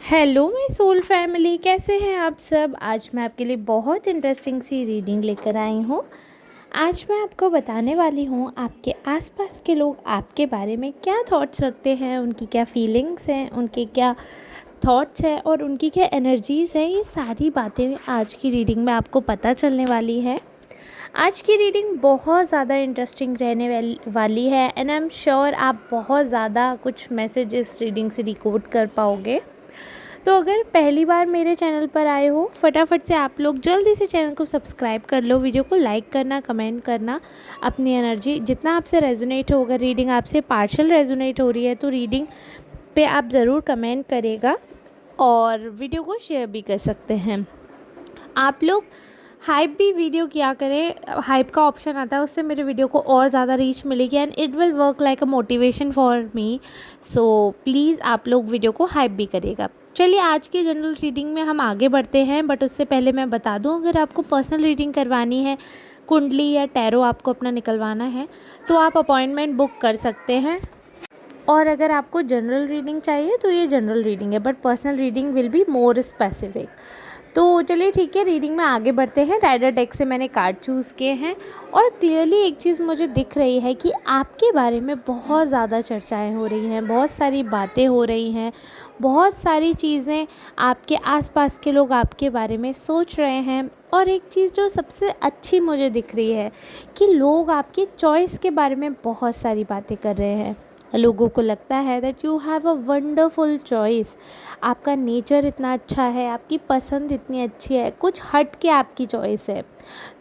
Hello my soul family, कैसे हैं आप सब। आज मैं आपके लिए बहुत इंटरेस्टिंग सी रीडिंग लेकर आई हूँ। आज मैं आपको बताने वाली हूँ आपके आसपास के लोग आपके बारे में क्या थॉट्स रखते हैं, उनकी क्या फीलिंग्स हैं, उनके क्या थॉट्स हैं और उनकी क्या एनर्जीज़ हैं। ये सारी बातें आज की रीडिंग में आपको पता चलने वाली है। आज की रीडिंग बहुत ज़्यादा इंटरेस्टिंग रहने वाली है एंड आई एम श्योर आप बहुत ज़्यादा कुछ मैसेज इस रीडिंग से डिकोड कर पाओगे। तो अगर पहली बार मेरे चैनल पर आए हो, फटाफट से आप लोग जल्दी से चैनल को सब्सक्राइब कर लो, वीडियो को लाइक करना, कमेंट करना। अपनी एनर्जी जितना आपसे रेजोनेट हो, अगर रीडिंग आपसे पार्शियल रेजोनेट हो रही है तो रीडिंग पे आप ज़रूर कमेंट करेगा और वीडियो को शेयर भी कर सकते हैं। आप लोग हाइप भी वीडियो किया करें, हाइप का ऑप्शन आता है, उससे मेरे वीडियो को और ज़्यादा रीच मिलेगी and it will work like a motivation for me. So please आप लोग वीडियो को हाइप भी करेगा। चलिए आज की जनरल रीडिंग में हम आगे बढ़ते हैं, बट उससे पहले मैं बता दूं, अगर आपको पर्सनल रीडिंग करवानी है, कुंडली या टैरो आपको अपना निकलवाना है तो आप अपॉइंटमेंट बुक कर सकते हैं। और अगर आपको जनरल रीडिंग चाहिए तो ये जनरल रीडिंग है, but personal reading will be more specific. तो चलिए ठीक है, रीडिंग में आगे बढ़ते हैं। राइडर डेक से मैंने कार्ड चूज़ किए हैं और क्लियरली एक चीज़ मुझे दिख रही है कि आपके बारे में बहुत ज़्यादा चर्चाएं हो रही हैं, बहुत सारी बातें हो रही हैं, बहुत सारी चीज़ें आपके आसपास के लोग आपके बारे में सोच रहे हैं। और एक चीज़ जो सबसे अच्छी मुझे दिख रही है कि लोग आपकी चॉइस के बारे में बहुत सारी बातें कर रहे हैं। लोगों को लगता है that you have a wonderful choice, आपका नेचर इतना अच्छा है, आपकी पसंद इतनी अच्छी है, कुछ हट के आपकी चॉइस है।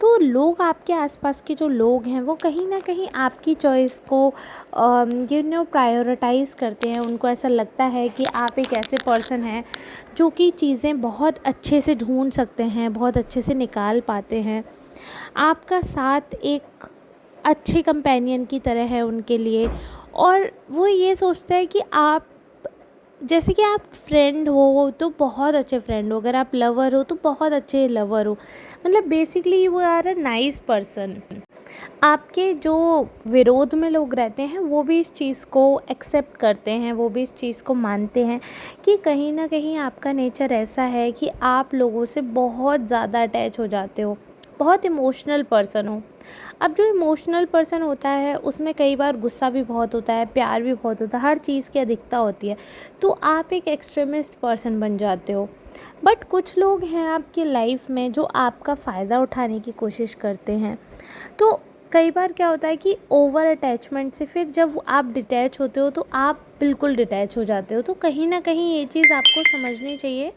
तो लोग आपके आसपास के जो लोग हैं वो कहीं ना कहीं आपकी चॉइस को प्रायोरिटाइज़ करते हैं। उनको ऐसा लगता है कि आप एक ऐसे पर्सन हैं जो कि चीज़ें बहुत अच्छे से ढूंढ सकते हैं, बहुत अच्छे से निकाल पाते हैं। आपका साथ एक अच्छे कंपेनियन की तरह है उनके लिए। और वो ये सोचते हैं कि आप, जैसे कि आप फ्रेंड हो तो बहुत अच्छे फ्रेंड हो, अगर आप लवर हो तो बहुत अच्छे लवर हो। मतलब बेसिकली वो आर अ नाइस पर्सन। आपके जो विरोध में लोग रहते हैं वो भी इस चीज़ को एक्सेप्ट करते हैं, वो भी इस चीज़ को मानते हैं कि कहीं ना कहीं आपका नेचर ऐसा है कि आप लोगों से बहुत ज़्यादा अटैच हो जाते हो, बहुत इमोशनल पर्सन हो। अब जो इमोशनल पर्सन होता है उसमें कई बार गुस्सा भी बहुत होता है, प्यार भी बहुत होता है, हर चीज़ की अधिकता होती है। तो आप एक एक्सट्रीमिस्ट पर्सन बन जाते हो। बट कुछ लोग हैं आपकी लाइफ में जो आपका फ़ायदा उठाने की कोशिश करते हैं। तो कई बार क्या होता है कि ओवर अटैचमेंट से फिर जब आप डिटैच होते हो तो आप बिल्कुल डिटैच हो जाते हो। तो कहीं ना कहीं ये चीज़ आपको समझनी चाहिए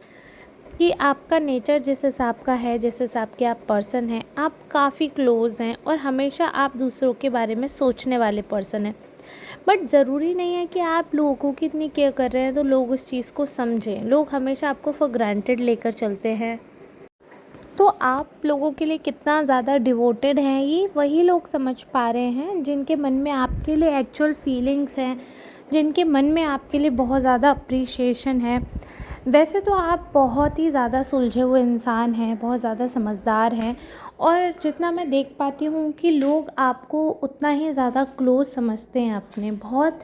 कि आपका नेचर जिस हिसाब का है, जिस हिसाब के आप पर्सन हैं, आप काफ़ी क्लोज़ हैं और हमेशा आप दूसरों के बारे में सोचने वाले पर्सन हैं। बट ज़रूरी नहीं है कि आप लोगों की इतनी केयर कर रहे हैं तो लोग उस चीज़ को समझें। लोग हमेशा आपको फॉर ग्रांटेड लेकर चलते हैं। तो आप लोगों के लिए कितना ज़्यादा डिवोटेड हैं ये वही लोग समझ पा रहे हैं जिनके मन में आपके लिए एक्चुअल फीलिंग्स हैं, जिनके मन में आपके लिए बहुत ज़्यादा अप्रिशिएशन है। वैसे तो आप बहुत ही ज़्यादा सुलझे हुए इंसान हैं, बहुत ज़्यादा समझदार हैं और जितना मैं देख पाती हूँ कि लोग आपको उतना ही ज़्यादा क्लोज समझते हैं अपने। बहुत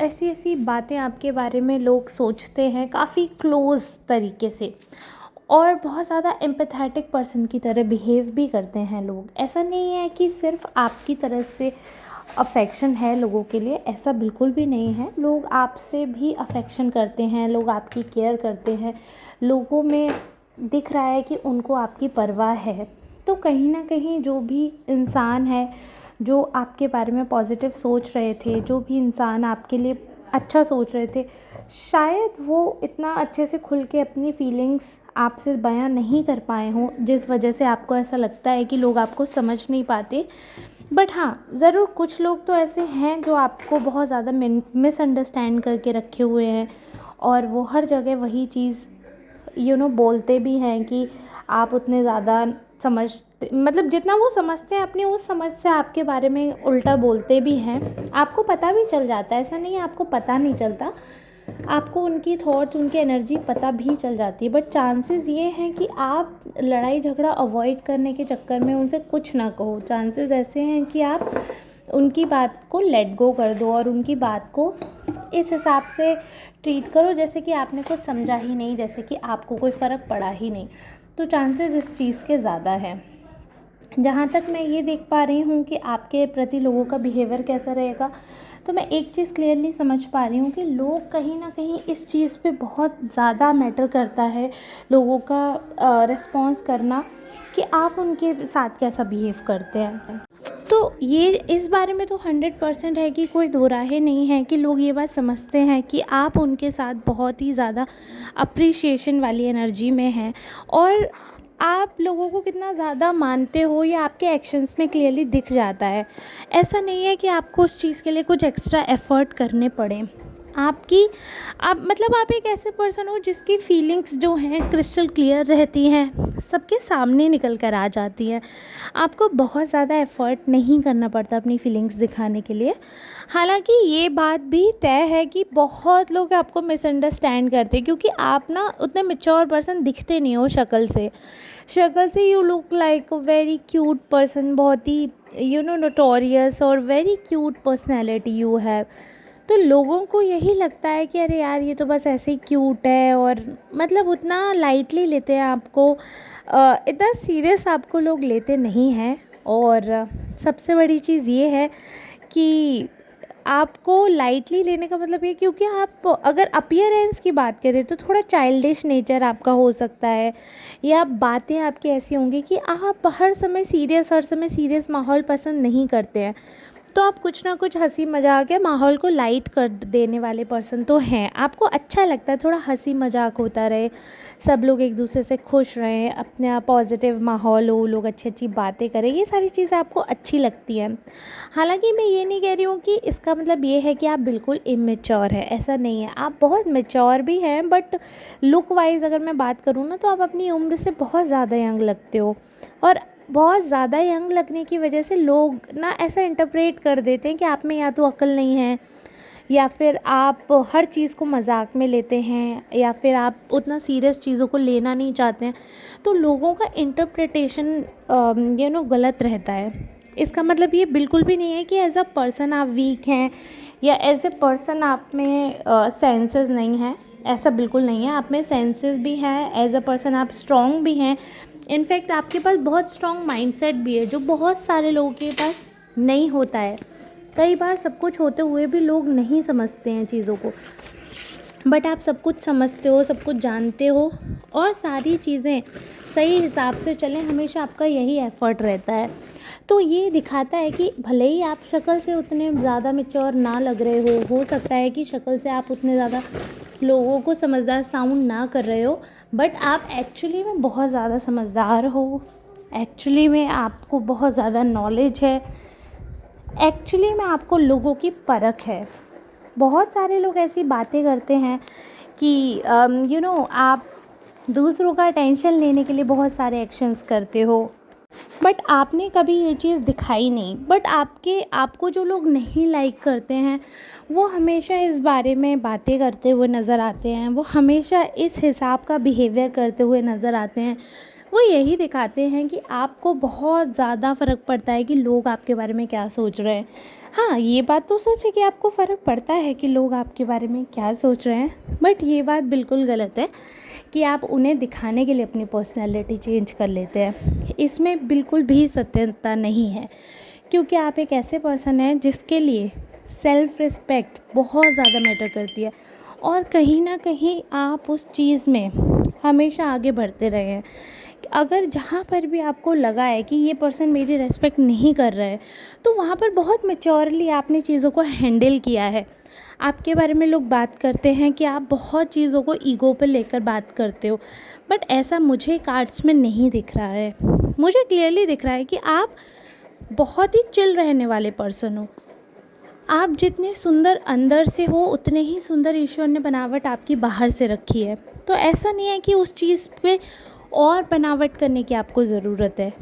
ऐसी ऐसी बातें आपके बारे में लोग सोचते हैं काफ़ी क्लोज़ तरीके से और बहुत ज़्यादा एम्पैथेटिक पर्सन की तरह बिहेव भी करते हैं लोग। ऐसा नहीं है कि सिर्फ आपकी तरफ से अफेक्शन है लोगों के लिए, ऐसा बिल्कुल भी नहीं है। लोग आपसे भी अफेक्शन करते हैं, लोग आपकी केयर करते हैं, लोगों में दिख रहा है कि उनको आपकी परवाह है। तो कहीं ना कहीं जो भी इंसान है जो आपके बारे में पॉजिटिव सोच रहे थे, जो भी इंसान आपके लिए अच्छा सोच रहे थे, शायद वो इतना अच्छे से खुल के अपनी फीलिंग्स आपसे बयां नहीं कर पाए हों, जिस वजह से आपको ऐसा लगता है कि लोग आपको समझ नहीं पाते। बट हाँ, ज़रूर कुछ लोग तो ऐसे हैं जो आपको बहुत ज़्यादा मिसअंडरस्टैंड करके रखे हुए हैं और वो हर जगह वही चीज़ बोलते भी हैं कि आप उतने ज़्यादा समझते, मतलब जितना वो समझते हैं अपनी उस समझ से आपके बारे में उल्टा बोलते भी हैं। आपको पता भी चल जाता है, ऐसा नहीं है आपको पता नहीं चलता, आपको उनकी थॉट्स, उनकी एनर्जी पता भी चल जाती है। बट चांसेस ये हैं कि आप लड़ाई झगड़ा अवॉइड करने के चक्कर में उनसे कुछ ना कहो। चांसेस ऐसे हैं कि आप उनकी बात को लेट गो कर दो और उनकी बात को इस हिसाब से ट्रीट करो जैसे कि आपने कुछ समझा ही नहीं, जैसे कि आपको कोई फ़र्क पड़ा ही नहीं। तो चांसेस इस चीज़ के ज़्यादा हैं। जहाँ तक मैं ये देख पा रही हूँ कि आपके प्रति लोगों का बिहेवियर कैसा रहेगा, तो मैं एक चीज़ क्लियरली समझ पा रही हूँ कि लोग कहीं न कहीं इस चीज़ पे बहुत ज़्यादा मैटर करता है, लोगों का रिस्पॉन्स करना, कि आप उनके साथ कैसा बिहेव करते हैं। तो ये इस बारे में तो 100% है कि कोई दो राहें नहीं है कि लोग ये बात समझते हैं कि आप उनके साथ बहुत ही ज़्यादा अप्रिशिएशन वाली एनर्जी में हैं, और आप लोगों को कितना ज़्यादा मानते हो ये आपके एक्शंस में क्लियरली दिख जाता है। ऐसा नहीं है कि आपको उस चीज़ के लिए कुछ एक्स्ट्रा एफ़र्ट करने पड़ें। आपकी आप मतलब आप एक ऐसे पर्सन हो जिसकी फीलिंग्स जो हैं क्रिस्टल क्लियर रहती हैं, सबके सामने निकल कर आ जाती हैं। आपको बहुत ज़्यादा एफ़र्ट नहीं करना पड़ता अपनी फीलिंग्स दिखाने के लिए। हालाँकि ये बात भी तय है कि बहुत लोग आपको मिसअंडरस्टैंड करते हैं, क्योंकि आप ना उतने मैच्योर पर्सन दिखते नहीं हो शक्ल से। शक्ल से you look like a very cute person, बहुत ही नोटोरियस और very cute personality you have. तो लोगों को यही लगता है कि अरे यार ये तो बस ऐसे ही क्यूट है, और मतलब उतना लाइटली लेते हैं आपको, इतना सीरियस आपको लोग लेते नहीं हैं। और सबसे बड़ी चीज़ ये है कि आपको लाइटली लेने का मतलब ये, क्योंकि आप अगर अपीयरेंस की बात करें तो थोड़ा चाइल्डिश नेचर आपका हो सकता है, या बातें आपकी ऐसी होंगी कि आप हर समय सीरियस माहौल पसंद नहीं करते हैं। तो आप कुछ ना कुछ हंसी मजाक या माहौल को लाइट कर देने वाले पर्सन तो हैं। आपको अच्छा लगता है थोड़ा हंसी मजाक होता रहे, सब लोग एक दूसरे से खुश रहें, अपना पॉजिटिव माहौल हो, लोग अच्छी अच्छी बातें करें, ये सारी चीज़ें आपको अच्छी लगती हैं। हालांकि मैं ये नहीं कह रही हूँ कि इसका मतलब ये है कि आप बिल्कुल इमेच्योर है, ऐसा नहीं है। आप बहुत मैच्योर भी हैं, बट लुक वाइज अगर मैं बात करूँ ना, तो आप अपनी उम्र से बहुत ज़्यादा यंग लगते हो। और बहुत ज़्यादा यंग लगने की वजह से लोग ना ऐसा इंटरप्रेट कर देते हैं कि आप में या तो अक्ल नहीं है, या फिर आप हर चीज़ को मजाक में लेते हैं, या फिर आप उतना सीरियस चीज़ों को लेना नहीं चाहते हैं। तो लोगों का इंटरप्रिटेशन गलत रहता है। इसका मतलब ये बिल्कुल भी नहीं है कि एज अ पर्सन आप वीक हैं, या एज ए पर्सन आप में सेंसेस नहीं हैं। ऐसा बिल्कुल नहीं है, आप में सेंसेस भी हैं, एज अ पर्सन आप स्ट्रॉन्ग भी हैं। इनफैक्ट आपके पास बहुत स्ट्रॉन्ग माइंडसेट भी है, जो बहुत सारे लोगों के पास नहीं होता है। कई बार सब कुछ होते हुए भी लोग नहीं समझते हैं चीज़ों को, बट आप सब कुछ समझते हो, सब कुछ जानते हो, और सारी चीज़ें सही हिसाब से चलें, हमेशा आपका यही एफ़र्ट रहता है। तो ये दिखाता है कि भले ही आप शक्ल से उतने ज़्यादा मैच्योर ना लग रहे हो सकता है कि शक्ल से आप उतने ज़्यादा लोगों को समझदार साउंड ना कर रहे हो, बट आप एक्चुअली में बहुत ज़्यादा समझदार हो। एक्चुअली में आपको बहुत ज़्यादा नॉलेज है। एक्चुअली में आपको लोगों की परख है। बहुत सारे लोग ऐसी बातें करते हैं कि आप दूसरों का अटेंशन लेने के लिए बहुत सारे एक्शंस करते हो, बट आपने कभी ये चीज़ दिखाई नहीं। बट आपको जो लोग नहीं लाइक करते हैं, वो हमेशा इस बारे में बातें करते हुए नज़र आते हैं, वो हमेशा इस हिसाब का बिहेवियर करते हुए नज़र आते हैं। वो यही दिखाते हैं कि आपको बहुत ज़्यादा फ़र्क पड़ता है कि लोग आपके बारे में क्या सोच रहे हैं। हाँ, ये बात तो सच है कि आपको फ़र्क पड़ता है कि लोग आपके बारे में क्या सोच रहे हैं, बट ये बात बिल्कुल गलत है कि आप उन्हें दिखाने के लिए अपनी पर्सनैलिटी चेंज कर लेते हैं। इसमें बिल्कुल भी सत्यता नहीं है, क्योंकि आप एक ऐसे पर्सन हैं जिसके लिए सेल्फ़ रिस्पेक्ट बहुत ज़्यादा मैटर करती है, और कहीं ना कहीं आप उस चीज़ में हमेशा आगे बढ़ते रहे हैं। अगर जहाँ पर भी आपको लगा है कि ये पर्सन मेरी रेस्पेक्ट नहीं कर रहा है, तो वहाँ पर बहुत मैच्योरली आपने चीज़ों को हैंडल किया है। आपके बारे में लोग बात करते हैं कि आप बहुत चीज़ों को ईगो पे लेकर बात करते हो, बट ऐसा मुझे कार्ड्स में नहीं दिख रहा है। मुझे क्लियरली दिख रहा है कि आप बहुत ही चिल रहने वाले पर्सन हो। आप जितने सुंदर अंदर से हो, उतने ही सुंदर ईश्वर ने बनावट आपकी बाहर से रखी है। तो ऐसा नहीं है कि उस चीज़ पे और बनावट करने की आपको ज़रूरत है।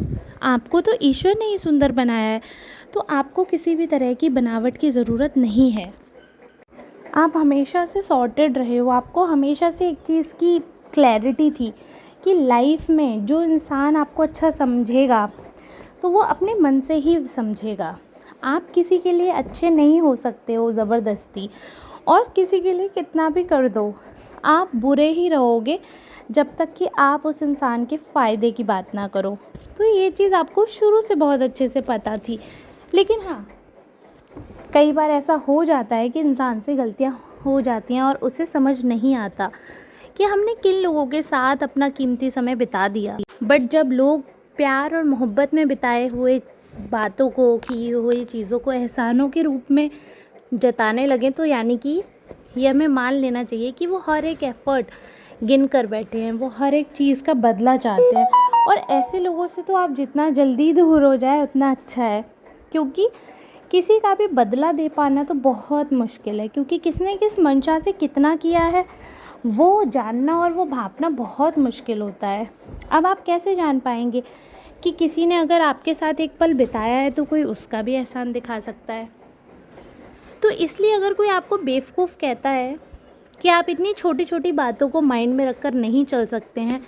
आपको तो ईश्वर ने ही सुंदर बनाया है, तो आपको किसी भी तरह की बनावट की ज़रूरत नहीं है। आप हमेशा से सॉर्टेड रहे हो। आपको हमेशा से एक चीज़ की क्लैरिटी थी कि लाइफ में जो इंसान आपको अच्छा समझेगा, तो वो अपने मन से ही समझेगा। आप किसी के लिए अच्छे नहीं हो सकते हो ज़बरदस्ती। और किसी के लिए कितना भी कर दो, आप बुरे ही रहोगे जब तक कि आप उस इंसान के फ़ायदे की बात ना करो। तो ये चीज़ आपको शुरू से बहुत अच्छे से पता थी। लेकिन हाँ, कई बार ऐसा हो जाता है कि इंसान से गलतियाँ हो जाती हैं और उसे समझ नहीं आता कि हमने किन लोगों के साथ अपना कीमती समय बिता दिया। बट जब लोग प्यार और मोहब्बत में बिताए हुए बातों को, की हुई चीज़ों को एहसानों के रूप में जताने लगें, तो यानी कि ये हमें मान लेना चाहिए कि वो हर एक एफ़र्ट गिन कर बैठे हैं, वो हर एक चीज़ का बदला चाहते हैं। और ऐसे लोगों से तो आप जितना जल्दी दूर हो जाए उतना अच्छा है, क्योंकि किसी का भी बदला दे पाना तो बहुत मुश्किल है, क्योंकि किसने किस मंशा से कितना किया है वो जानना और वो भांपना बहुत मुश्किल होता है। अब आप कैसे जान पाएंगे कि किसी ने अगर आपके साथ एक पल बिताया है तो कोई उसका भी एहसान दिखा सकता है। तो इसलिए अगर कोई आपको बेवकूफ़ कहता है कि आप इतनी छोटी छोटी बातों को माइंड में रखकर नहीं चल सकते हैं,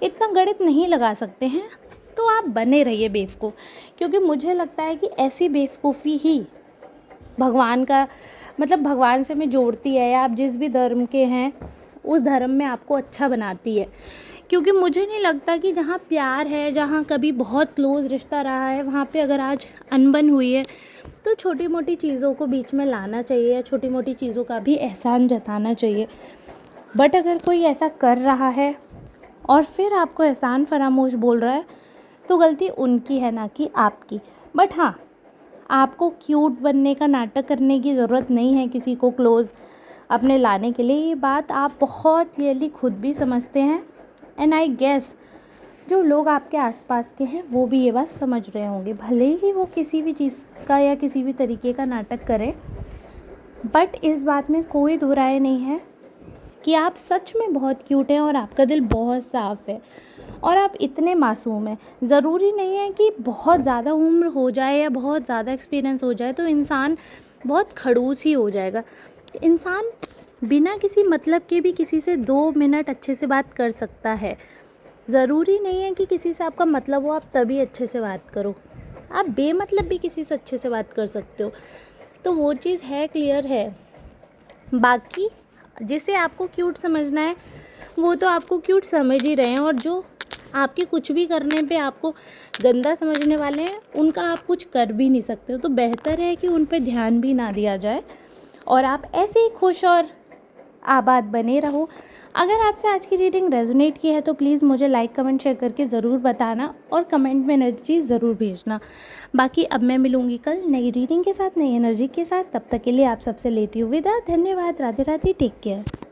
इतना गणित नहीं लगा सकते हैं, तो आप बने रहिए बेवकूफ़। क्योंकि मुझे लगता है कि ऐसी बेवकूफ़ी ही भगवान का मतलब भगवान से में जोड़ती है, या आप जिस भी धर्म के हैं उस धर्म में आपको अच्छा बनाती है। क्योंकि मुझे नहीं लगता कि जहाँ प्यार है, जहाँ कभी बहुत क्लोज़ रिश्ता रहा है, वहाँ पे अगर आज अनबन हुई है तो छोटी मोटी चीज़ों को बीच में लाना चाहिए, या छोटी मोटी चीज़ों का भी एहसान जताना चाहिए। बट अगर कोई ऐसा कर रहा है और फिर आपको एहसान फरामोश बोल रहा है, तो गलती उनकी है, ना कि आपकी। बट हाँ, आपको क्यूट बनने का नाटक करने की ज़रूरत नहीं है किसी को क्लोज़ अपने लाने के लिए। ये बात आप बहुत क्लियरली खुद भी समझते हैं, एंड आई गेस जो लोग आपके आसपास के हैं वो भी ये बात समझ रहे होंगे, भले ही वो किसी भी चीज़ का या किसी भी तरीके का नाटक करें। बट इस बात में कोई दो राय नहीं है कि आप सच में बहुत क्यूट हैं और आपका दिल बहुत साफ़ है और आप इतने मासूम हैं। ज़रूरी नहीं है कि बहुत ज़्यादा उम्र हो जाए या बहुत ज़्यादा एक्सपीरियंस हो जाए तो इंसान बहुत खड़ूस ही हो जाएगा। इंसान बिना किसी मतलब के भी किसी से 2 मिनट अच्छे से बात कर सकता है। ज़रूरी नहीं है कि किसी से आपका मतलब हो आप तभी अच्छे से बात करो, आप बेमतलब भी किसी से अच्छे से बात कर सकते हो। तो वो चीज़ है, क्लियर है। बाकी जिसे आपको क्यूट समझना है वो तो आपको क्यूट समझ ही रहे हैं, और जो आपके कुछ भी करने पे आपको गंदा समझने वाले हैं उनका आप कुछ कर भी नहीं सकते हो। तो बेहतर है कि उन पे ध्यान भी ना दिया जाए और आप ऐसे ही खुश और आबाद बने रहो। अगर आपसे आज की रीडिंग रेजोनेट की है तो प्लीज़ मुझे लाइक कमेंट शेयर करके ज़रूर बताना और कमेंट में एनर्जी ज़रूर भेजना। बाकी अब मैं मिलूँगी कल नई रीडिंग के साथ, नई एनर्जी के साथ। तब तक के लिए आप सबसे लेती हूँ विदा। धन्यवाद। राधे राधे। Take care.